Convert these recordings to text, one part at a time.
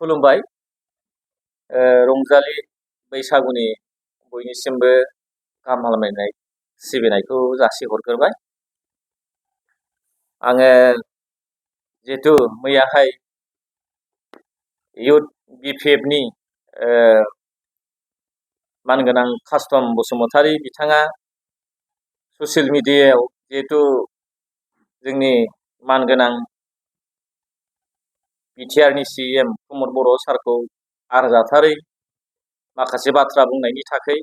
खुलुमबाय रंजालि बैसागुनि बयनिसिमबो गाहाम हामलायनाय सिबिनायखौ जासिहरग्रोबाय। आङो जिहेतु मैयाहाय इउथ बिपिएफनि मानगोनां कास्टम बसुमतारी बिथाङा ससियेल मिडियायाव जिहेतु जोंनि मानगोनां बिटिआरनि सिएम प्रमद बर' सारखौ आरजाथारै माखासे बाथ्रा बुंनायनि थाखाय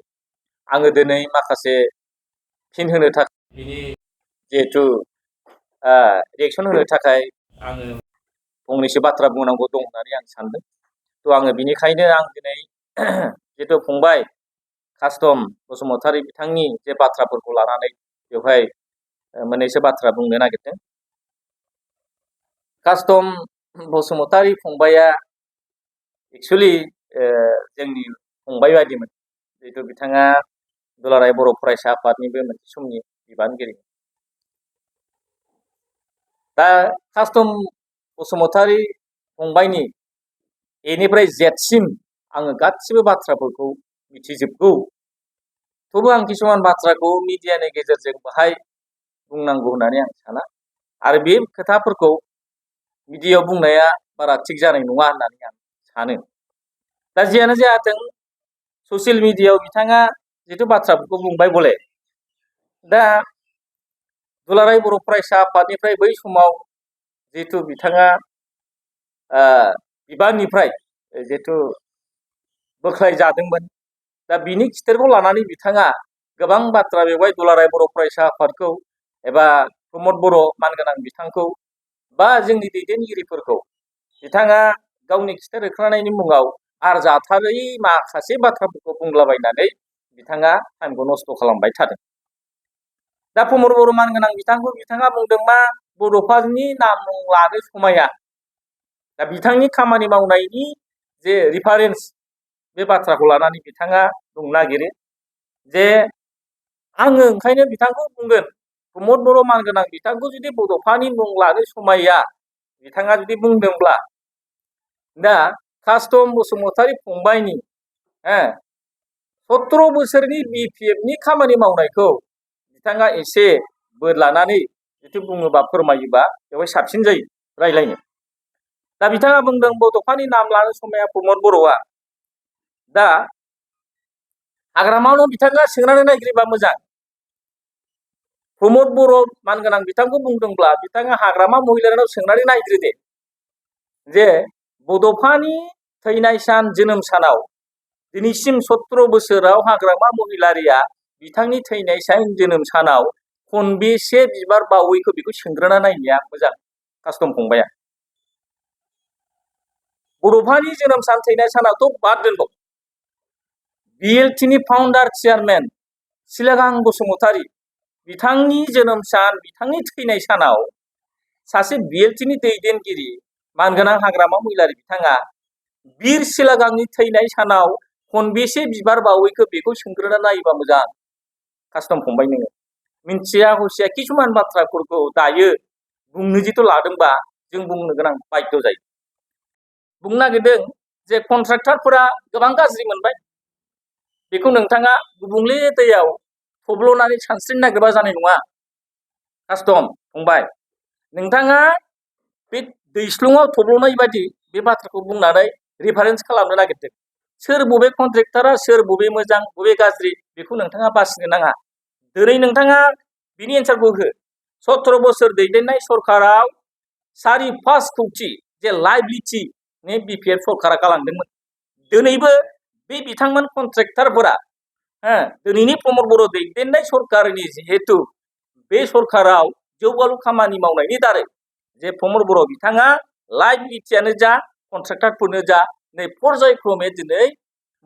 आङो दिनै माखासे फिन होनो थाखाय बिनि जिहेतु रिएक्सन होनो थाखाय आङो फंनैसो बाथ्रा बुंनांगौ दं होननानै आं सानदों। थ' आङो बिनिखायनो आं दिनै जिहेतु फंबाय कास्टम बसुमतारी बिथांनि जे बाथ्राफोरखौ लानानै बेवहाय मोननैसो बाथ्रा बुंनो नागिरदों। कास्टम बसुमतारी फंबाया एक्सुअलि जोंनि फंबाय बायदिमोन, जिहेतु बिथाङा दुलाराय बर' फरायसा आफादनिबो मोनसे समनि बिबानगिरि। दा कास्टम बसुमतारी फंबायनि एनिफ्राय जेडसिम आङो गासिबो बाथ्राफोरखौ मिथिजोबगौ। थेवबो आं किसुमान बाथ्राखौ मिडियानि गेजेरजों बाहाय बुंनांगौ होननानै आं साना, आरो बे खोथाफोरखौ मिडियायाव बुंनाया बारा थिग जानाय नङा होननानै आं सानो। दा जियानो जाथों ससियेल मिडियायाव बिथाङा जिथु बाथ्राफोरखौ बुंबाय बले, दा दुलाराय बर' फरायसा आफादनिफ्राय बै समाव जिहेतु बिथाङा बिबाननिफ्राय जिहेतु बोख्लाय जादोंमोन, दा बिनि खिथेरखौ लानानै बिथाङा गोबां बाथ्रा बेवहाय दुलाराय बर' फरायसा आफादखौ एबा प्रमद बर' मानगोनां बिथांखौ बा जोंनि दैदेनगिरिफोरखौ बिथाङा गावनि खिथेर होखारनायनि मुङाव आरजाथारै माखासे बाथ्राफोरखौ बुंलाबायनानै बिथाङा टाइमखौ नस्थ' खालामबाय थादों। दा प्रमद बर' मानगोनां बिथांखौ बिथाङा बुंदों मा बड'फानि नाम लानो समाया। दा बिथांनि खामानि मावनायनि जे रिफारेन्स बे बाथ्राखौ लानानै बिथाङा बुंनो नागिरो जे आङो ओंखायनो बिथांखौ बुंगोन, प्रमद बर' मानगोनां बिथांखौ जुदि बड'फानि मुं लानो समाया बिथाङा जुदि बुंदोंब्ला, दा कास्टम बसुमतारी फंबायनि 17 बोसोरनि बिपिएफनि खामानि मावनायखौ बिथाङा एसे बोर लानानै जुदि बुङोबा फोरमायोबा बेवहाय साबसिन जायो रायलायनो। दा बिथाङा बुंदों बड'फानि नाम लानो समाया प्रमद बर'आ। दा हाग्रामायावनो बिथाङा सोंनानै नायग्रोबा मोजां। प्रमद बर' मानगोनां बिथांखौ बुंदोंब्ला बिथाङा हाग्रामा महिलारिनाव सोंनानै नायग्रो दे जे बड'फानि थैनाय सान जोनोम सानाव दिनैसिम 17 बोसोराव हाग्रामा महिलारिया बिथांनि थैनाय सान जोनोम सानाव खनबेसे बिबार बावैखौ बेखौ सोंग्रोना नायनाया मोजां कास्टम फंबाया। बड'फानि जोनोम सान थैनाय सानावथ' बाद दोनबाव, बिएलटिनि फाउन्डार चेयारमेन सिलागां बसुमतारी बिथांनि जोनोम सान, बिथांनि थैनाय सानाव सासे बिएलटिनि दैदेनगिरि मानगोनां हाग्रामा महिलारि बिथाङा बिर सिलागांनि थैनाय सानाव खनबेसे बिबार बावैखौ बेखौ सोंग्रोना नायोबा मोजां कास्टम फंबाय। नोङो मिन्थिया हसिया किसुमान बाथ्राफोरखौ दायो बुंनो जिथु लादोंबा जों बुंनो गोनां बाध्य जायो। बुंनो नागिरदों जे कन्ट्राक्टरफोरा गोबां गाज्रि मोनबाय, बेखौ नोंथाङा गुबुंले दैयाव थब्ल'नानै सानस्रिनो नागिरबा जानाय नङा। कास्टम फंबाय, नोंथाङा बे दैस्लुङाव थब्ल'नाय बायदि बे बाथ्राखौ बुंनानै रिफारेन्स खालामनो नागिरदों। सोर बबे कन्ट्रेक्टरा सोर बबे मोजां बबे गाज्रि बेखौ नोंथाङा बासिनो नाङा। दिनै नोंथाङा बिनि एन्सारखौ हो। 17 बोसोर दैदेननाय सरकाराव 5.25 कौटि जे लाइबिलिटि बिपिएफ सरकारा गालांदोंमोन। दिनैबो बे बिथांमोन कन्ट्रेक्टरफोरा दिनैनि प्रमद बर' दैदेननाय सरकारनि जिहेतु बे सरकाराव जौगालु खामानि मावनायनि दारै जे प्रमद बर' बिथाङा लाइबिलिटियानो जा कन्ट्रेक्टरफोरनो जा नै पर्यायक्रमे दिनै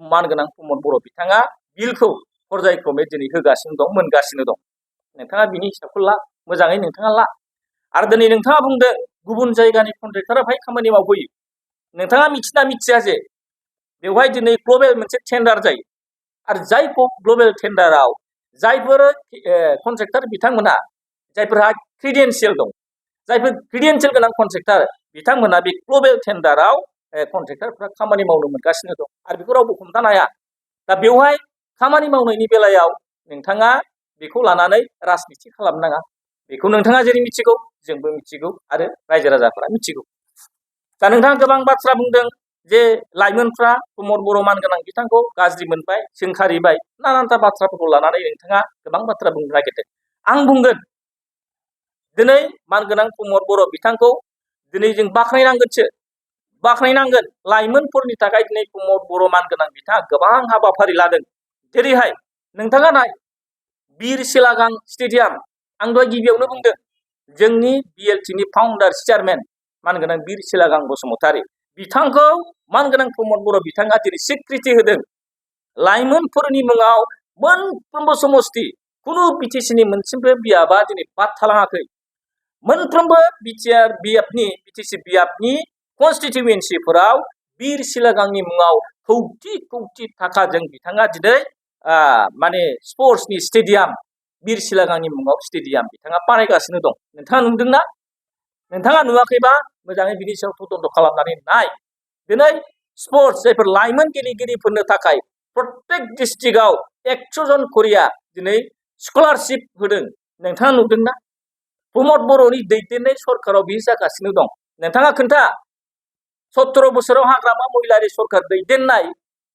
मानगोनां प्रमद बर' बिथाङा बिलखौ पर्यायक्रमे दिनै होगासिनो दं, मोनगासिनो दं। नोंथाङा बिनि हिसाबखौ ला, मोजाङै नोंथाङा ला। आरो दिनै नोंथाङा बुंदों गुबुन जायगानि कन्ट्रेक्टरा बेहाय खामानि मावफैयो। नोंथाङा मिथिना मिथिया जे बेवहाय दिनै ग्लबेल मोनसे टेन्डार जायो, आरो जाय ग्लबेल टेन्डाराव जायफोर कन्ट्रेक्टर बिथांमोनहा जायफोरहा क्रिडेन्सियेल दं, जायफोर क्रिडेन्सियेल गोनां कन्ट्रेक्टर बिथांमोनहा बे ग्लबेल टेन्डाराव कन्ट्रेक्टरफ्रा खामानि मावनो मोनगासिनो दं आरो बेखौ रावबो हमथानो हाया। दा बेवहाय खामानि मावनायनि बेलायाव नोंथाङा बेखौ लानानै राजनिति खालामनो नाङा। बेखौ नोंथाङा जेरै मिथिगौ जोंबो मिथिगौ आरो रायजो राजाफोरा मिथिगौ। दा नोंथाङा गोबां बाथ्रा बुंदों जे लाइमोनफ्रा प्रमद बर' मानगोनां बिथांखौ गाज्रि मोनबाय, सोंखारिबाय, नानानथा बाथ्राफोरखौ लानानै नोंथाङा गोबां बाथ्रा बुंनो नागिरदों। आं बुंगोन दिनै मानगोनां प्रमद बर' बिथांखौ दिनै जों बाख्नायनांगोन। लाइमोनफोरनि थाखाय दिनै प्रमद बर' मानगोनां बिथाङा गोबां हाबाफारि लादों। जेरैहाय नोंथाङा नाय बिर सिलागां स्टेडियाम, आं दहाय गिबियावनो बुंदों जोंनि बिएलटिनि फाउन्डार चेयारमेन मानगोनां बिर सिलागां बसुमतारी बिथांखौ मानगोनां प्रमद बर' बिथाङा दिनै स्वीकृति होदों। लाइमोनफोरनि मुङाव मोनफ्रोमबो समस्ति खुनु बिटिसिनि मोनसेबो बियाबा दिनै बाद थालाङाखै। मोनफ्रोमबो बिटिसि बियाबनि कन्स्टिटिउएन्सिफोराव बिर सिलागांनि मुङाव कौटि कौटि थाखाजों बिथाङा दिनै माने स्पर्ट्सनि स्टेडियाम बिर सिलागांनि मुङाव स्टेडियाम बिथाङा बानायगासिनो दं। नोंथाङा नुदोंना? नोंथाङा नुवाखैबा मोजाङै बिनि सायाव तदन्त खालामनानै नाय। दिनै स्पर्ट्स जायफोर लाइमोन गेलेगिरिफोरनो थाखाय प्रत्येक डिस्ट्रिक्टआव 100 जन करिया दिनै स्कलारशिप होदों। नोंथाङा नुदोंना? प्रमद बर'नि दैदेननाय सरकाराव बे जागासिनो दं। नोंथाङा खोन्था 17 बोसोराव हाग्रामा महिलारि सरकार दैदेननाय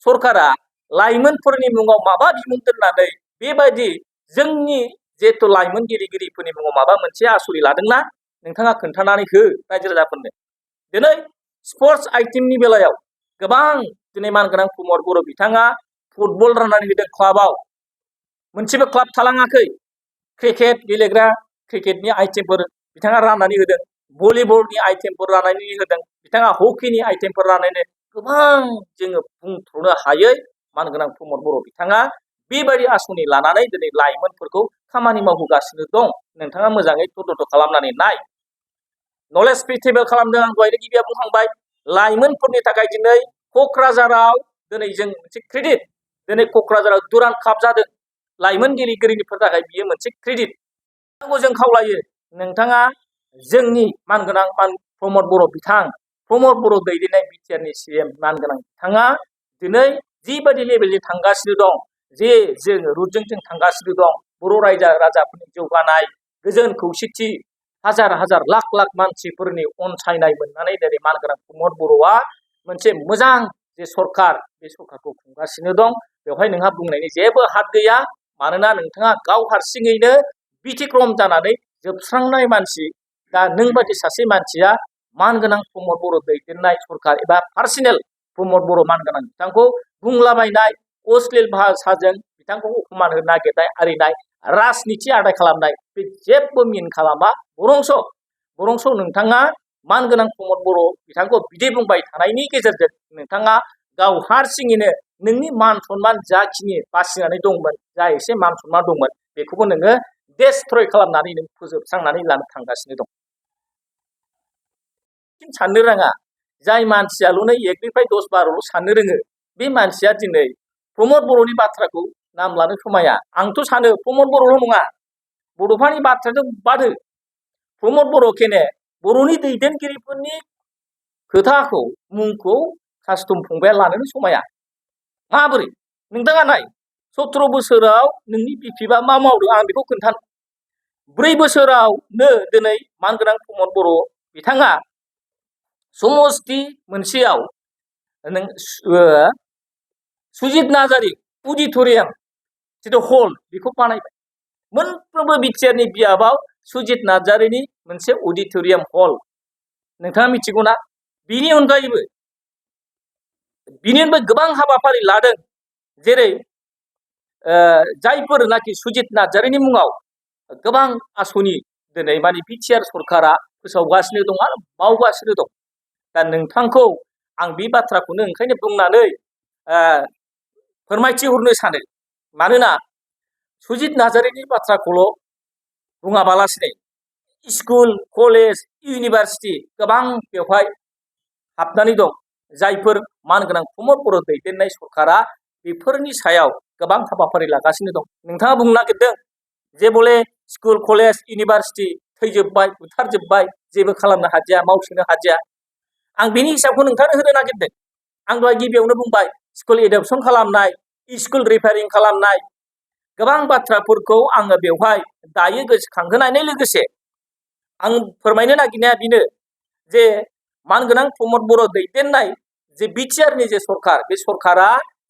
सरकारा लाइमोनफोरनि मुङाव माबा बिमुं दोननानै बेबायदि जोंनि जिहेथु लाइमोन गेलेगिरिफोरनि मुङाव माबा मोनसे आसुरि लादोंना? नोंथाङा खोन्थानानै हो रायजो राजाफोरनो। दिनै स्पर्ट्स आइटेमनि बेलायाव गोबां दिनै मानगोनां प्रमद बर' बिथाङा फुटबल राननानै होदों क्लाबाव, मोनसेबो क्लाब थालाङाखै। क्रिकेट गेलेग्रा क्रिकेटनि आइटेमफोर बिथाङा राननानै होदों, भलिबलनि आइटेमफोर राननानै होदों, बिथाङा हकिनि आइटेमफोर राननानै गोबां जोङो बुंथ्र'नो हायै मानगोनां प्रमद बर' बिथाङा बेबायदि आसनि लानानै दिनै लाइमोनफोरखौ खामानि मावहोगासिनो दं। नोंथाङा मोजाङै तदन्त खालामनानै नाय। नलेज फेस्टिभेल खालामदों, आं दहायनो गिबियाव बुंखांबाय। लाइमोनफोरनि थाखाय दिनै क'क्राझाराव दिनै जों मोनसे क्रेडिट, दिनै क'क्राझाराव दुरान्ड काप जादों। लाइमोन गेलेगिरिफोरनि थाखाय बियो मोनसे क्रेडिट। जों खावलायो नोंथाङा जोंनि मानगोनां प्रमद बर' प्रमद बर' दैदेननाय बिटिआरनि सिएम मानगोनां बिथाङा दिनै जिबायदि लेभेलजों थांगासिनो दं, जे जों रुटजों जों थांगासिनो दं, बर' रायजो राजाफोरनि जौगानाय, गोजोन खौसेथि, हाजार हाजार लाख लाख मानसिफोरनि अनसायनाय मोननानै दिनै मानगोनां प्रमद बर'आ मोनसे मोजां जे सरकार, बे सरकारखौ खुंगासिनो दं। बेवहाय नोंहा बुंनायनि जेबो हाद गैया। मानोना नोंथाङा गाव हारसिङैनो बिथिक्रम जानानै जोबस्रांनाय मानसि। दा नों बायदि सासे मानसिया मानगोनां प्रमद बर' दैदेननाय सरकार एबा पार्सनेल प्रमद बर' मानगोनां बिथांखौ बुंलाबायनाय, अश्लील भाषाजों बिथांखौ अपमान होनो नागिरनाय आरिनाय, राजनिति आदाय खालामनाय, बे जेबो मिन खालामा। बरंस नोंथाङा मानगोनां प्रमद बर' बिथांखौ बिदि बुंबाय थानायनि गेजेरजों नोंथाङा गाव हारसिङैनो नोंनि मान सन्मान जाखिनि बासिनानै दंमोन, जा एसे मान सन्मान दंमोन, बेखौबो नोङो डेस्ट्रय खालामनानै नों फोजोबस्रांनानै लानो थांगासिनो दं। साननो रोङा जाय मानसियाल'नो 1निफ्राय 10-12ल' साननो रोङो, बे मानसिया दिनै प्रमद बर'नि बाथ्राखौ नाम लानो समाया। आंथ' सानो प्रमद बर'ल' नङा, बड'फानि बाथ्राजों बादो प्रमद बर'खेने बर'नि दैदेनगिरिफोरनि खोथाखौ मुंखौ कास्टम फंबाया लानोनो समाया। माबोरै नोंथाङा नाय, 17 बोसोराव नोंनि बिपिबा मा मावदों आं बेखौ खोन्थानो। 4 बोसोरावनो दिनै मानगोनां प्रमद बर' बिथाङा समस्ति मोनसेयाव नों सुजित नार्जारि अडिट'रियाम जिथु हल बेखौ बानायबाय। मोनफ्रोमबो बिटिआरनि बियाबाव सुजित नार्जारिनि मोनसे अडिट'रियाम हल नोंथाङा मिथिगौ ना? बिनि अनगायैबो गोबां हाबाफारि लादों। जेरै जायफोरनाखि सुजित नार्जारिनि मुङाव गोबां आसनि दिनै माने बिटिआर सरकारा फोसावगासिनो दं आरो मावगासिनो दं। दा नोंथांखौ आं बे बाथ्राखौनो ओंखायनो बुंनानै फोरमायथि हरनो सानो। मानोना सुजित नार्जारिनि बाथ्राखौल' बुङाबालासिनो स्कुल, कलेज, इउनिभारसिटि गोबां बेवहाय हाबनानै दं। जायफोर मानगोनां प्रमद बर' दैदेननाय सरकारा बेफोरनि सायाव गोबां हाबाफारि लागासिनो दं। नोंथाङा बुंनो नागिरदों जे बले स्कुल, कलेज, इउनिभारसिटि थैजोबबाय, बुथारजोबबाय, जेबो खालामनो हादिया, मावसोनो हादिया। आं बेनि हिसाबखौ नोंथांनो होनो नागिरदों। आं दहाय गिबियावनो बुंबाय स्कुल एडप्सन खालामनाय, स्कुल रिपेयारिं खालामनाय गोबां बाथ्राफोरखौ आङो बेवहाय दायो गोसोखांहोनायनि लोगोसे आं फोरमायनो नागिरनाया बेनो जे मानगोनां प्रमद बर' दैदेननाय जे बिटिआरनि जे सरकार, बे सरकारा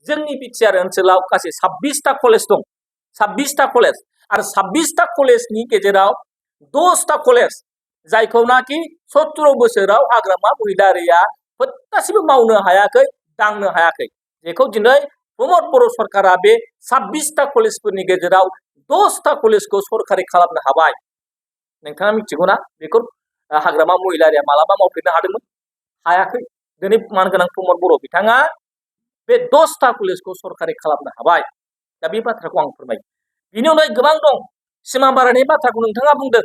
जोंनि बिटिआर ओनसोलाव गासै 26टा कलेज दं। 26टा कलेज आरो 26टा कलेजनि गेजेराव 10टा कलेज जायखौनाखि 17 बोसोराव हाग्रामा महिलारिया फोथासेबो मावनो हायाखै, दांनो हायाखै। जेखौ दिनै प्रमद बर' सरकारा बे 26टा कलेजफोरनि गेजेराव 10टा कलेजखौ सरकारि खालामनो हाबाय। नोंथाङा मिथिगौना बेखौ हाग्रामा महिलारिया मालाबा मावफेरनो हादोंमोन? हायाखै। दिनै मानगोनां प्रमद बर' बिथाङा बे 10टा कलेजखौ सरकारि खालामनो हाबाय। दा बे बाथ्राखौ आं फोरमायो। बिनि अनगायै गोबां दं। सिमा बारायनायनि बाथ्राखौ नोंथाङा बुंदों।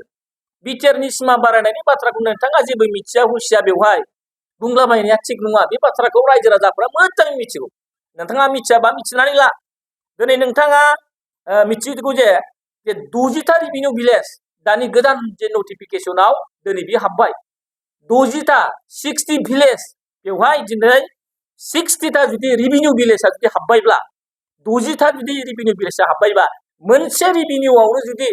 बिटिआरनि सिमा बारायनायनि बाथ्राखौ नोंथाङा जेबो मिथिया हुसिया बेवहाय बुंलाबायनाया थिग नङा। बे बाथ्राखौ रायजो राजाफ्रा मोजाङै मिथिगौ। नोंथाङा मिथियाबा मिथिनानै ला। दिनै नोंथाङा मिथिगौ जे 60टा रिभिनिउ भिलेज दानि गोदान जे नटिफिकेसनाव दिनै बे हाबबाय। 60टा 60 भिलेज बेवहाय दिनै 60टा जुदि रिभिनिउ भिलेजआ जुदि हाबबायब्ला 60टा जुदि रिभिनिउ भिलेजआ हाबबायबा मोनसे रिभिनिउआवनो जुदि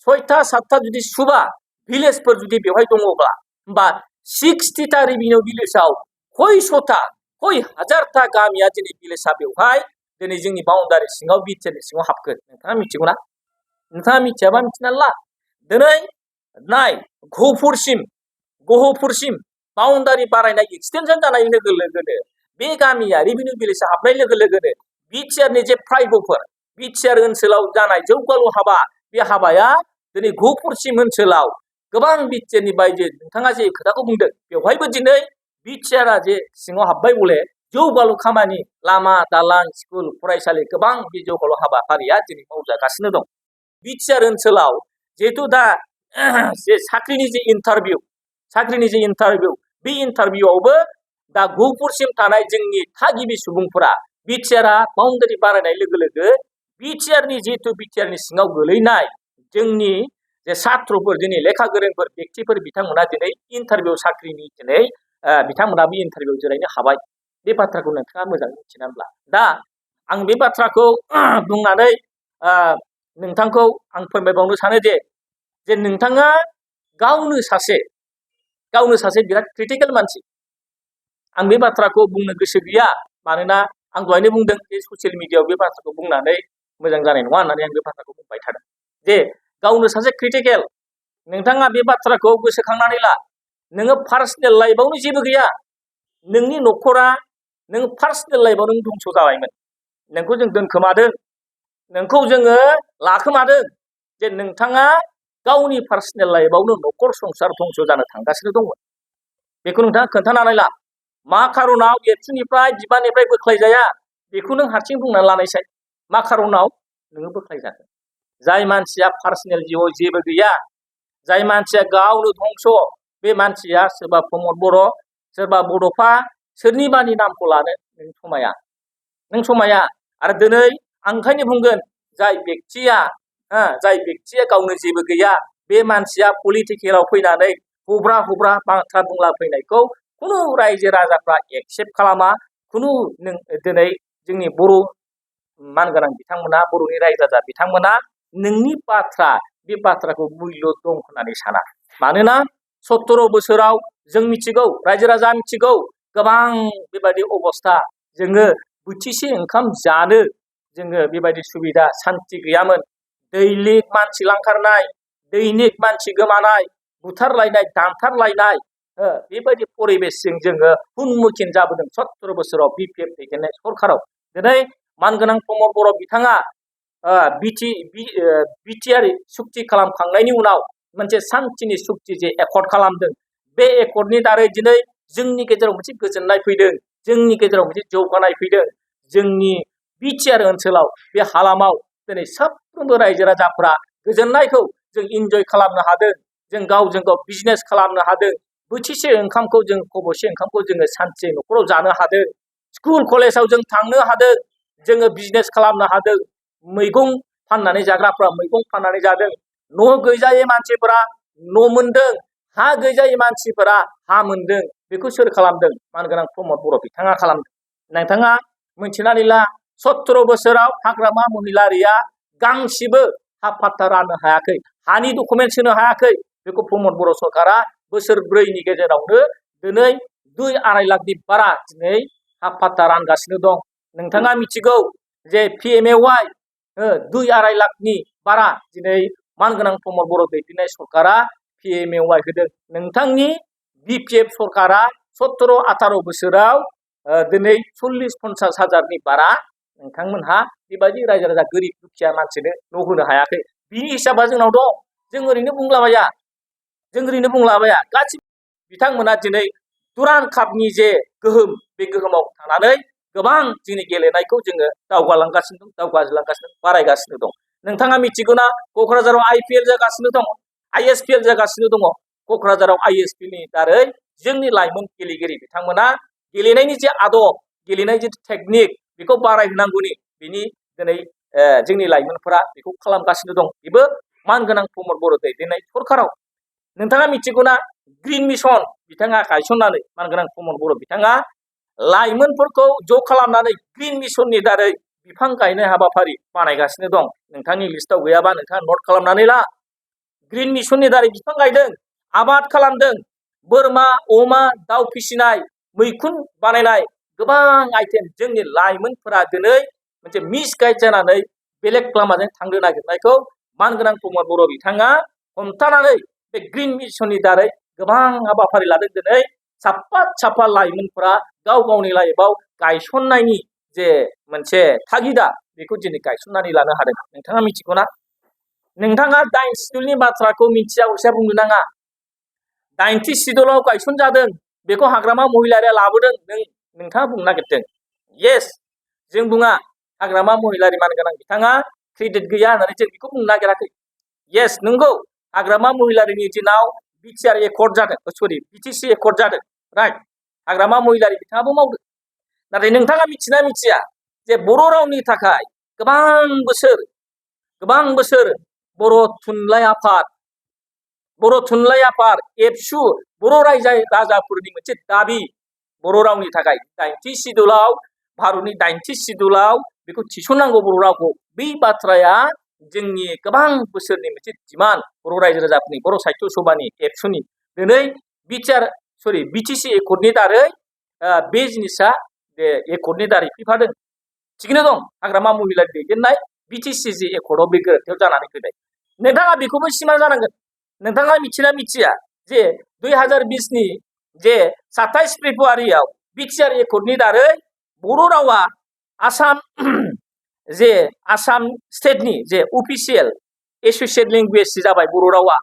6टा 7टा जुदि सुबा भिलेजफोर जुदि बेवहाय दङब्ला होमबा 60टा रिभिनिउ भिलेजआव खयश'था खय हाजारथा गामिया दिनै भिलेजआ बेवहाय दिनै जोंनि बाउन्डारि सिङाव बिटिआरनि सिङाव हाबगोन। नोंथाङा मिथिगौना? नोंथाङा मिथियाबा मिथिनानै ला। दिनै नाय गहपुरसिम बाउन्डारि बारायनाय एक्सटेनसन जानाय लोगो लोगोनो बे गामिया रिभिनिउ भिलेजआ हाबनाय लोगो लोगोनो बिटिआरनि जे फ्रायबफोर बिटिआर ओनसोलाव जानाय जौगालु हाबा, बे हाबाया दिनै गहपुरसिम ओनसोलाव गोबां बिटिआरनि बायदि नोंथाङा जे खोथाखौ बुंदों बेवहायबो दिनै बिटिआरआ जे सिङाव हाबबाय बले जौगालु खामानि लामा दालां स्कुल फरायसालि गोबां बे जौगालु हाबाफारिया दिनै मावजागासिनो दं। बिटिआर ओनसोलाव जिहेथु दा जे साख्रिनि जे इन्टारभिउ बे इन्टारभिउआवबो दा गहपुरसिम थानाय जोंनि थागिबि सुबुंफोरा बिटिआरआ बाउन्डारि बारायनाय लोगो लोगो बिटिआरनि जिहेतु बिटिआरनि सिङाव गोलैनाय जोंनि जे सात्रफोर दिनै लेखा गोरोंफोर व्यक्तिफोर बिथांमोना दिनै इन्टारभिउ साख्रिनि दिनै बिथांमोनाबो इन्टारभिउ जिरायनो हाबाय। बे बाथ्राखौ नोंथाङा मोजाङै मिथिनानै ला। दा आं बे बाथ्राखौ बुंनानै नोंथांखौ आं फोरमायबावनो सानो जे नोंथाङा गावनो सासे बिराद क्रिटिकेल मानसि। आं बे बाथ्राखौ बुंनो गोसो गैया। मानोना आं दहायनो बुंदों बे ससियेल मिडियायाव बे बाथ्राखौ बुंनानै मोजां जानाय नङा होननानै आं बे बाथ्राखौ बुंबाय थादों। जे गावनो सासे क्रिटिकेल। नोंथाङा बे बाथ्राखौ गोसोखांनानै ला। नोङो पार्सनेल लाइफआवनो जेबो गैया। नोंनि न'खरा नों पार्सनेल लाइफआव नों धंस जाबायमोन। नोंखौ जों दोनखोमादों। नोंखौ जोङो लाखोमादों। जे नोंथाङा गावनि पार्सनेल लाइफआवनो न'खर संसार धंस जानो थांगासिनो दंमोन। बेखौ नोंथाङा खोन्थानानै ला। मा खारनाव एबसुनिफ्राय बिबाननिफ्राय बोख्लायजाया बेखौ नों हारसिं बुंनानै लानायसाय। मा खारनाव नोङो बोख्लायजागोन? जाय मानसिया पार्सनेल जिउआव जेबो गैया, जाय मानसिया गावनो धंस, बे मानसिया सोरबा प्रमद बर', सोरबा बड'फा, सोरनिबानि नामखौ लानो नों समाया। आरो दिनै आं ओंखायनो बुंगोन जाय बेक्तिया गावनो जेबो गैया, बे मानसिया पलिटिकेलाव फैनानै हुब्रा बाथ्रा बुंलाफैनायखौ खुनु रायजो राजाफ्रा एक्सेप्ट खालामा। दिनै जोंनि बर' मानगोनां बिथांमोना, बर'नि रायजो राजा बिथांमोना नोंनि बे बाथ्राखौ मुल्य दं होननानै साना। मानोना 17 बोसोराव जों मिथिगौ, रायजो राजा मिथिगौ, गोबां बेबायदि अबस्था। जोङो बोथिसे ओंखाम जानो जोङो बेबायदि सुबिदा सान्थि गैयामोन। दैलिक मानसि लांखारनाय, दैनिक मानसि गोमानाय, बुथारलायनाय, दानथारलायनाय बेबायदि परिबेसजों जोङो उन्मुखिन जाबोदों 17 बोसोराव बिपिएफ दैदेननाय सरकाराव। दिनै मानगोनां प्रमद बर' बिथाङा बिटिआर सुक्ति खालामखांनायनि उनाव मोनसे सान्थिनि सुक्ति जे एकर्ड खालामदों, बे एकर्डनि दारै दिनै जोंनि गेजेराव मोनसे गोजोननाय फैदों, जोंनि गेजेराव मोनसे जौगानाय फैदों। जोंनि बिटिआर ओनसोलाव बे हालामाव दिनै साफ्रोमबो रायजो राजाफ्रा गोजोननायखौ जों इन्जय खालामनो हादों। जों गावजों गाव बिजनेस खालामनो हादों। बोथिसे ओंखामखौ खबसे ओंखामखौ जोङो सान्थियै न'खराव जानो हादों। स्कुल कलेजाव जों थांनो हादों। जोङो बिजनेस खालामनो हादों। मैगं फाननानै जाग्राफ्रा मैगं फाननानै जादों। न' गैजायै मानसिफोरा न' मोनदों। हा गैजायै मानसिफोरा हा मोनदों। बेखौ सोर खालामदों? मानगोनां प्रमद बर' बिथाङा खालामदों। नोंथाङा मिथिनानै ला 17 बोसोराव हाग्रामा महिलारिया गांसेबो हा पाट्टा राननो हायाखै, हानि डकुमेन्टस होनो हायाखै। बेखौ प्रमद बर' सरकारा बोसोरब्रैनि गेजेरावनो दिनै 2-2.5 लाखनि बारा दिनै हा पाट्टा रानगासिनो दं। नोंथाङा मिथिगौ जे PMAY 2-2.5 लाखनि बारा दिनै मानगोनां प्रमद बर' दैदेननाय सरकारा PMAY होदों। नोंथांनि BPF सरकारा 17-18 बोसोराव दिनै 40-50 हाजारनि बारा नोंथांमोनहा बेबायदि रायजो राजा गोरिब दुखिया मानसिनो न' होनो हायाखै। बिनि हिसाबा जोंनाव दं। जों ओरैनो बुंलाबाया। गासिबो बिथांमोना दिनै दुरान्ड कापनि जे गोहोम, बे गोहोमाव थानानै गोबां जोंनि गेलेनायखौ जोङो दावगालांगासिनो दं, बारायगासिनो दं। नोंथाङा मिथिगौना क'क्राझाराव IPL जागासिनो दङ, ISPL जागासिनो दङ। क'क्राझाराव ISPLनि दारै जोंनि लाइमोन गेलेगिरि बिथांमोना गेलेनायनि जे आदब, गेलेनाय जे टेकनिक, बेखौ बारायहोनांगौनि बिनि दिनै जोंनि लाइमोनफोरा बेखौ खालामगासिनो दं। बेबो मानगोनां प्रमद बर' दैदेननाय सरकाराव। नोंथाङा मिथिगौना ग्रिन मिशन बिथाङा गायसननानै मानगोनां प्रमद बर' बिथाङा लाइमोनफोरखौ ज' खालामनानै ग्रिन मिशननि दारै बिफां गायनाय हाबाफारि बानायगासिनो दं। नोंथांनि लिस्टआव गैयाबा नोंथाङा नट खालामनानै ला। ग्रिन मिशननि दारै बिफां गायदों, आबाद खालामदों, बोरमा, अमा, दाउ फिसिनाय, मैखुन बानायनाय गोबां आइटेम जोंनि लाइमोनफोरा दिनै मोनसे मिसगाइड जानानै बेलेग लामाजों थांनो नागिरनायखौ मानगोनां प्रमद बर' बिथाङा हमथानानै बे ग्रिन मिशननि दारै गोबां हाबाफारि लादों। दिनै साफा लाइमोनफोरा गाव गावनि लाइफआव गायसननायनि जे मोनसे थागिदा, बेखौ दिनै गायसननानै लानो हादों। नोंथाङा मिथिगौना? नोंथाङा 8 सिडुलनि बाथ्राखौ मिथिया हसिया बुंनो नाङा। 8थि सिडुलाव गायसनजादों, बेखौ हाग्रामा महिलारिया लाबोदों, नोंथाङा बुंनो नागिरदों। येस, जों बुङा हाग्रामा महिलारि मानगोनां बिथाङा क्रेडिट गैया होननानै जों बेखौ बुंनो नागिराखै। येस, नंगौ, हाग्रामा महिलारिनि दिनाव BTR एकर्ड जादों, BTC एकर्ड जादों, राइट। हाग्रामा महिलारि बिथाङाबो मावदों। नाथाय नोंथाङा मिथिना मिथिया जे बर' रावनि थाखाय गोबां बोसोर बर' थुनलाइ आफाद एबसु बर' रायजो राजाफोरनि मोनसे दाबि, बर' रावनि थाखाय 8थि सिडुलाव, भारतनि 8थि सिडुलाव बेखौ थिसननांगौ बर' रावखौ। बे बाथ्राया जोंनि गोबां बोसोरनि मोनसे डिमान्ड, बर' रायजो राजाफोरनि, बर' साहित्य सभानि, एबसुनि। दिनै BTC एकर्डनि दारै बे जिनिसा बे एकर्डनि दारै फैफादों। थिगैनो दं, हाग्रामा महिलारि दैदेननाय BTC जे एकर्डआव बे गोरोन्थियाव जानानै फैबाय। नोंथाङा बेखौबो सिमा जानांगोन। नोंथाङा मिथिना मिथिया जे 2020नि जे 27 फेब्रुवारियाव BTR एकर्डनि दारै बर' रावा आसाम स्टेटनि जे अफिसियेल एस'सियेट लेंगुवेज जाबाय बर' रावा।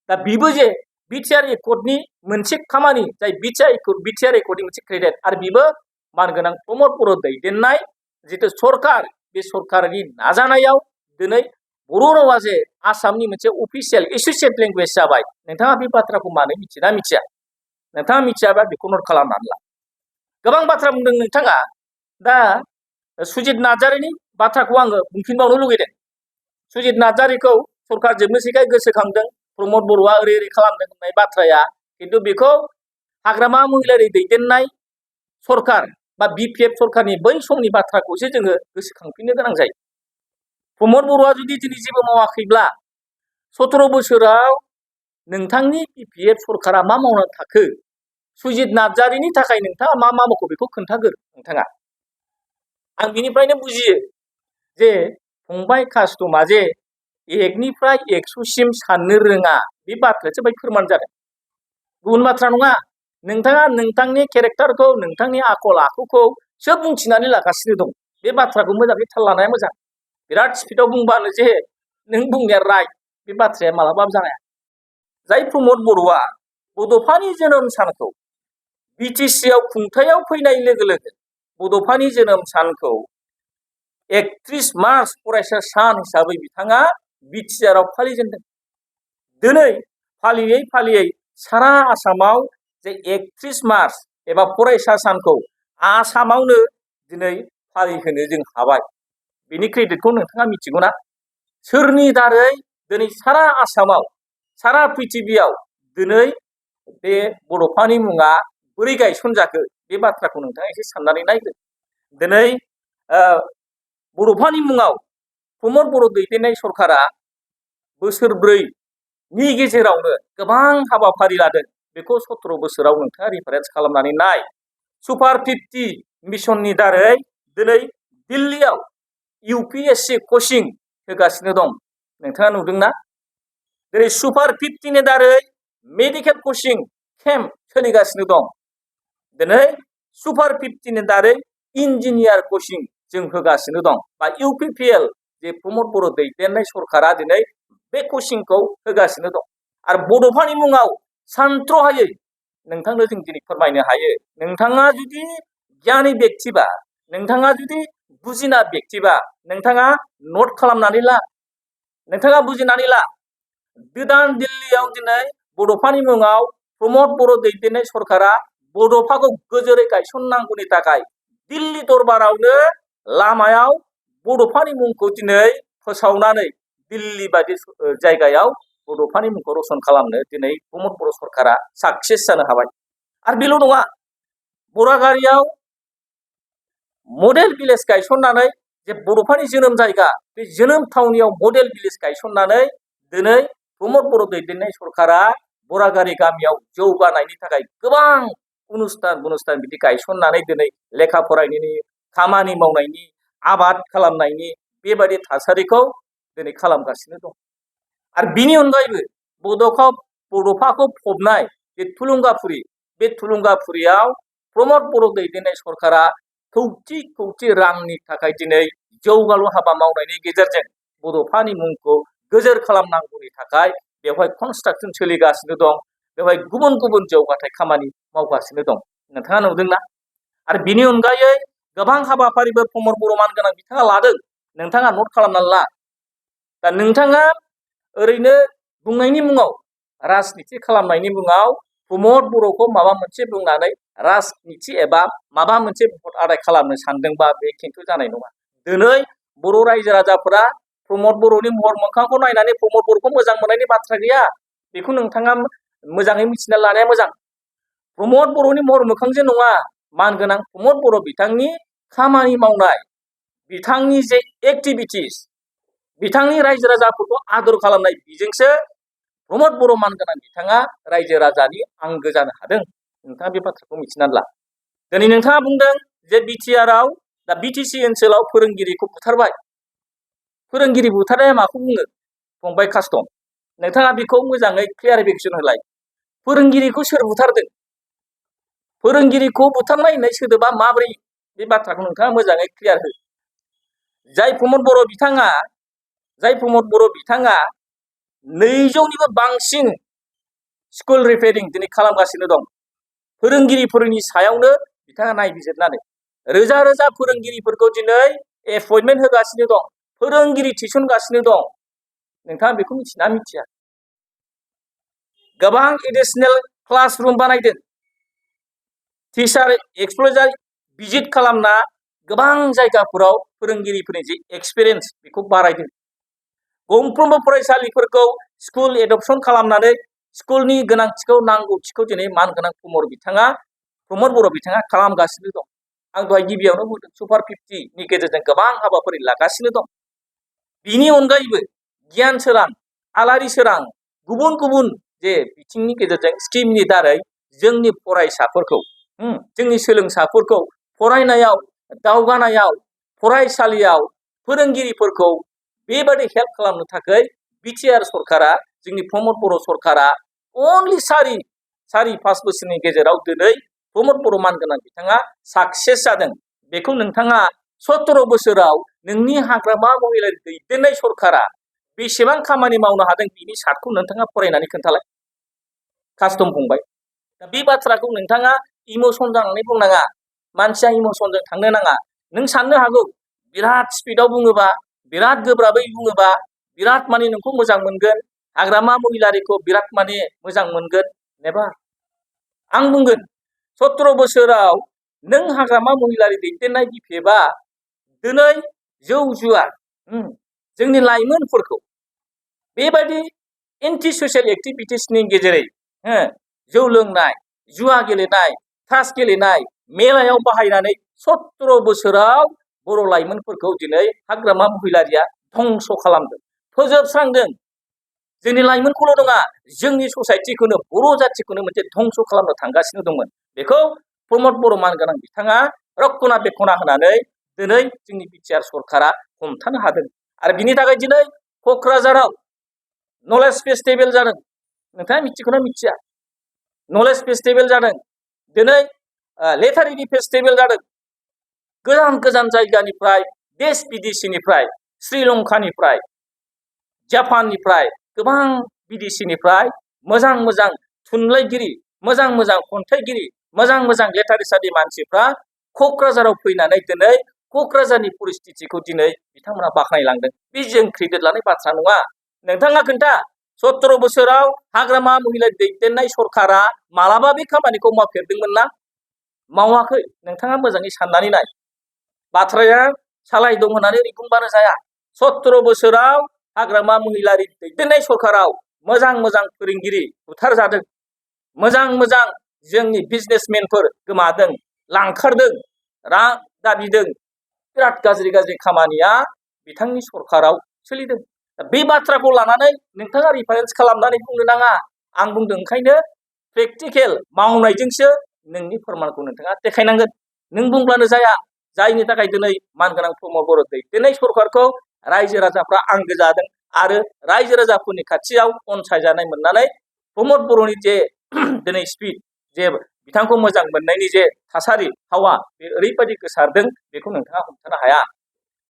दा बेबो जे BTR एकर्डनि मोनसे खामानि, जाय BTR एकर्डनि मोनसे क्रेडिट, आरो बेबो मानगोनां प्रमद बर' दैदेननाय जिथु सरकार, बे सरकारनि नाजानायाव दिनै बर' रावा जे आसामनि मोनसे अफिसियेल एस'सियेट लेंगुवेज जाबाय। नोंथाङा बे बाथ्राखौ मानो मिथिना मिथिया? नोंथाङा मिथियाबा बेखौ नट खालामनानै ला। गोबां बाथ्रा बुंदों नोंथाङा। दा सुजित नार्जारिनि बाथ्राखौ आङो बुंफिनबावनो लुगैदों। सुजित नार्जारिखौ सरकार जोबनोसैखाय गोसोखांदों, प्रमद बर'आ ओरै खालामदों होननाय बाथ्राया, खिन्थु बेखौ हाग्रामा महिलारि दैदेननाय सरकार बा BPF सरकारनि बै समनि बाथ्राखौसो जोङो गोसोखांफिननो गोनां जायो। प्रमद बर'आ जुदि दिनै जेबो मावाखैब्ला 17 बोसोराव नोंथांनि BPF सरकारा मा मावनानै थाखो? सुजित नार्जारिनि थाखाय नोंथाङा मा मावखो बेखौ खोन्थागोर नोंथाङा। आं बिनिफ्रायनो बुजियो जे फंबाय कास्टमा जे 1निफ्राय 100सिम साननो रोङा, बे बाथ्रायासो बाहाय फोरमान जादों, गुबुन बाथ्रा नङा। नोंथाङा नोंथांनि केरेक्टारखौ, नोंथांनि आखल आखुखौ सोब बुंथिनानै लागासिनो दं। बे बाथ्राखौ मोजाङै थाल लानाया मोजां। बिराद स्पिडआव बुंबानो जे नों बुंनाया राइट, बे बाथ्राया मालाबाबो जानाया। जाय प्रमद बर'आ बड'फानि जोनोम सानखौ BTCआव खुंथायाव फैनाय लोगो लोगो बड'फानि जोनोम सानखौ 31 मार्च फरायसा सान हिसाबै बिथाङा BTRआव फालिजेनदों। दिनै फालियै फालियै सारा आसामाव जे 31 मार्च एबा फरायसा सानखौ आसामावनो दिनै फालिहोनो जों हाबाय। बेनि क्रेडिटखौ नोंथाङा मिथिगौना? सोरनि दारै दिनै सारा आसामाव, सारा पृथिबियाव दिनै बे बड'फानि मुङा बोरै गायसनजाखो बे बाथ्राखौ नोंथाङा एसे साननानै नायदो। दिनै बड'फानि मुङाव प्रमद बर' दैदेननाय सरकारा बोसोरब्रैनि गेजेरावनो गोबां हाबाफारि लादों। बेखौ 17 बोसोराव नोंथाङा रिफारेन्स खालामनानै नाय। सुपार 50 मिशननि दारै दिनै दिल्लीयाव UPSC कचिं होगासिनो दं। नोंथाङा नुदोंना? दिनै सुपार 50नि दारै मेडिकेल कचिं केम्प सोलिगासिनो दं। दिनै सुपार 50नि दारै इन्जिनियार कचिं जों होगासिनो दं। बा UPPL जे प्रमद बर' दैदेननाय सरकारा दिनै बे कचिंखौ होगासिनो दं। आरो बड'फानि मुङाव सानथ्र'हायै नोंथांनो जों दिनै फोरमायनो हायो। नोंथाङा जुदि गियानि बेक्तिबा, नोंथाङा जुदि बुजिना बेक्तिबा, नोंथाङा नट खालामनानै ला, नोंथाङा बुजिनानै ला। गोदान दिल्लीयाव दिनै बड'फानि मुङाव प्रमद बर' दैदेननाय सरकारा बड'फाखौ गोजोरै गायसननांगौनि थाखाय दिल्ली दरबारावनो लामायाव बड'फानि मुंखौ दिनै फोसावनानै दिल्ली बायदि जायगायाव बड'फानि मुंखौ रसन खालामनो दिनै प्रमद बर' सरकारा साक्सेस जानो हाबाय। आरो बेल' नङा, बरागारियाव मडेल भिलेज गायसननानै जे बड'फानि जोनोम जायगा, बे जोनोम थावनियाव मडेल भिलेज गायसननानै दिनै प्रमद बर' दैदेननाय सरकारा बरागारि गामियाव जौगानायनि थाखाय गोबां अनुस्थान बिदि गायसननानै दिनै लेखा फरायनायनि, खामानि मावनायनि, आबाद खालामनायनि बेबायदि थासारिखौ दिनै खालामगासिनो दं। आरो बिनि अनगायैबो बड'फाखौ फबनाय जे थुलुंगाफुरि, बे थुलुंगाफुरियाव प्रमद बर' दैदेननाय सरकारा खौथि खौथि रांनि थाखाय दिनै जौगालु हाबा मावनायनि गेजेरजों बड'फानि मुंखौ गोजोर खालामनांगौनि थाखाय बेवहाय कनस्ट्राक्सन सोलिगासिनो दं। बेवहाय गुबुन गुबुन जौगाथाय खामानि मावगासिनो दं। नोंथाङा नुदोंना? आरो बिनि अनगायै गोबां हाबाफारिफोर प्रमद बर' मानगोनां बिथाङा लादों। नोंथाङा नट खालामनानै ला। दा नोंथाङा ओरैनो बुंनायनि मुङाव, राजनिति खालामनायनि मुङाव प्रमद बर'खौ माबा मोनसे बुंनानै राजनिति एबा माबा मोनसे भट आदाय खालामनो सानदोंबा बे खिन्थु जानाय नङा। दिनै बर' रायजो राजाफोरा प्रमद बर'नि महर मोखांखौ नायनानै प्रमद बर'खौ मोजां मोननायनि बाथ्रा गैया। बेखौ नोंथाङा मोजाङै मिथिना लानाया मोजां। प्रमद बर'नि महर मोखांजों नङा, मानगोनां प्रमद बर' बिथांनि खामानि मावनाय, बिथांनि जे एक्टिभिटिस, बिथांनि रायजो राजाफोरखौ आदर खालामनाय, बेजोंसो प्रमद बर' मानगोनां बिथाङा रायजो राजानि आंगो जानो हादों। नोंथाङा बे बाथ्राखौ मिथिनानै ला। दिनै नोंथाङा बुंदों जे बिटिआरआव, दा बिटिसि ओनसोलाव फोरोंगिरिखौ बुथारबाय। फोरोंगिरि बुथारनाया माखौ बुङो फंबाय कास्टम? नोंथाङा बेखौ मोजाङै क्लियारिफिकेसन होलाय। फोरोंगिरिखौ सोर बुथारदों? फोरोंगिरिखौ बुथारनाय होननाय सोदोबा माबोरै? बे बाथ्राखौ नोंथाङा मोजाङै क्लियार हो। जाय प्रमद बर' बिथाङा 200निबो बांसिन स्कुल रिपेयारिं दिनै खालामगासिनो दं। फोरोंगिरिफोरनि सायावनो बिथाङा नायबिजिरनानै रोजा रोजा फोरोंगिरिफोरखौ दिनै एपइन्टमेन्ट होगासिनो दं, फोरोंगिरि थिसनगासिनो दं। नोंथाङा बेखौ मिथिना मिथिया? गोबां एडिशनेल क्लास रुम बानायदों। टिचार एक्सप्लजार भिजिट खालामना गोबां जायगाफोराव फोरोंगिरिफोरनि जि एक्सपिरियेन्स बेखौ बारायदों। गंफ्रोमबो फरायसालिफोरखौ स्कुल एडप्सन खालामनानै स्कुलनि गोनांथिखौ, नांगौथिखौ दिनै मानगोनां प्रमद बर' बिथाङा खालामगासिनो दं। आं दहाय गिबियावनो बुंदों सुपार 50नि गेजेरजों गोबां हाबाफारि लागासिनो दं। बिनि अनगायैबो गियान सोरां, आलारि सोरां, गुबुन गुबुन जे बिथिंनि गेजेरजों स्किमनि दारै जोंनि फरायसाफोरखौ, जोंनि सोलोंसाफोरखौ फरायनायाव, दावगानायाव, फरायसालियाव फोरोंगिरिफोरखौ बेबादि हेल्प खालामनो थाखाय बिटिआर सरकारा, जोंनि प्रमद बर' सरकारा अनलि 4-5 बोसोरनि गेजेराव दिनै प्रमद बर' मानगोनां बिथाङा साक्सेस जादों। बेखौ नोंथाङा 17 बोसोराव नोंनि हाग्रामा महिलारि दैदेननाय सरकारा बेसेबां खामानि मावनो हादों, बिनि सार्टखौ नोंथाङा फरायनानै खोन्थालाय कास्टम फंबाय। दा बे बाथ्राखौ नोंथाङा इमोसन जानानै बुंनाङा। मानसिया इमोसनजों थांनो नाङा। नों साननो हागौ बिराद स्पिडआव बुङोबा, बिराद गोब्राबै बुङोबा बिराद माने नोंखौ मोजां मोनगोन, हाग्रामा महिलारिखौ बिराद माने मोजां मोनगोन। नेभार। आं बुंगोन 17 बोसोराव नों हाग्रामा महिलारि दैदेननाय बिफेबा दिनै जौ जुवा, जोंनि लाइमोनफोरखौ बेबायदि एन्टि ससियेल एक्टिभिटिसनि गेजेरै जौ लोंनाय, जुवा गेलेनाय, थास गेलेनाय मेलायाव बाहायनानै 17 बोसोराव बर' लाइमोनफोरखौ दिनै हाग्रामा महिलारिया धंस खालामदों, फोजोबस्रांदों। जोंनि लाइमोनखौल' नङा, जोंनि ससाइटिखौनो, बर' जाथिखौनो मोनसे धंस खालामनो थांगासिनो दंमोन। बेखौ प्रमद बर' मानगोनां बिथाङा रक्षना बेखना होनानै दिनै जोंनि बिटिआर सरकारा हमथानो हादों। आरो बिनि थाखाय दिनै क'क्राझाराव नलेज फेस्टिभेल जादों। नोंथाङा मिथिगौना मिथिया? नलेज फेस्टिभेल जादों। दिनै लेटारेरि फेस्टिभेल जादों। गोजान गोजान जायगानिफ्राय, देश बिदेशनिफ्राय, श्रीलंकानिफ्राय, जापाननिफ्राय, गोबां बिदेशनिफ्राय मोजां मोजां थुनलाइगिरि, मोजां मोजां खन्थाइगिरि, मोजां मोजां लिटारेसारनि मानसिफ्रा क'क्राझाराव फैनानै दिनै क'क्राझारनि परिस्थितिखौ दिनै बिथांमोना बाख्नायलांदों। बे जों क्रेडिट लानाय बाथ्रा नङा। नोंथाङा खोन्था, 17 बोसोराव हाग्रामा महिला दैदेननाय सरकारा मालाबा बे खामानिखौ मावफेरदोंमोन ना? मावाखै। नोंथाङा मोजाङै साननानै नाय। बाथ्राया सालाय दं होननानै बुंबानो जाया। 17 बोसोराव हाग्रामा महिलारि दैदेननाय सरकाराव मोजां मोजां फोरोंगिरि बुथारजादों, मोजां मोजां जोंनि बिजनेसमेनफोर गोमादों, लांखारदों, रां दाबिदों। बिराद गाज्रि गाज्रि खामानिया बिथांनि सरकाराव सोलिदों। बे बाथ्राखौ लानानै नोंथाङा रिफारेन्स खालामनानै बुंनो नाङा। आं बुंदों ओंखायनो प्रेक्टिकेल मावनायजोंसो नोंनि फोरमानखौ नोंथाङा देखायनांगोन। नों बुंब्लानो जाया। जायनि थाखाय दिनै मानगोनां प्रमद बर' दैदेननाय सरकारखौ रायजो राजाफ्रा आंगो जादों आरो रायजो राजाफोरनि खाथियाव अनसायजानाय मोननानै प्रमद बर'नि जे दिनै स्पिड, जे बिथांखौ मोजां मोननायनि जे थासारि, हावा, बे ओरैबायदि गोसारदों, बेखौ नोंथाङा हमथानो हाया।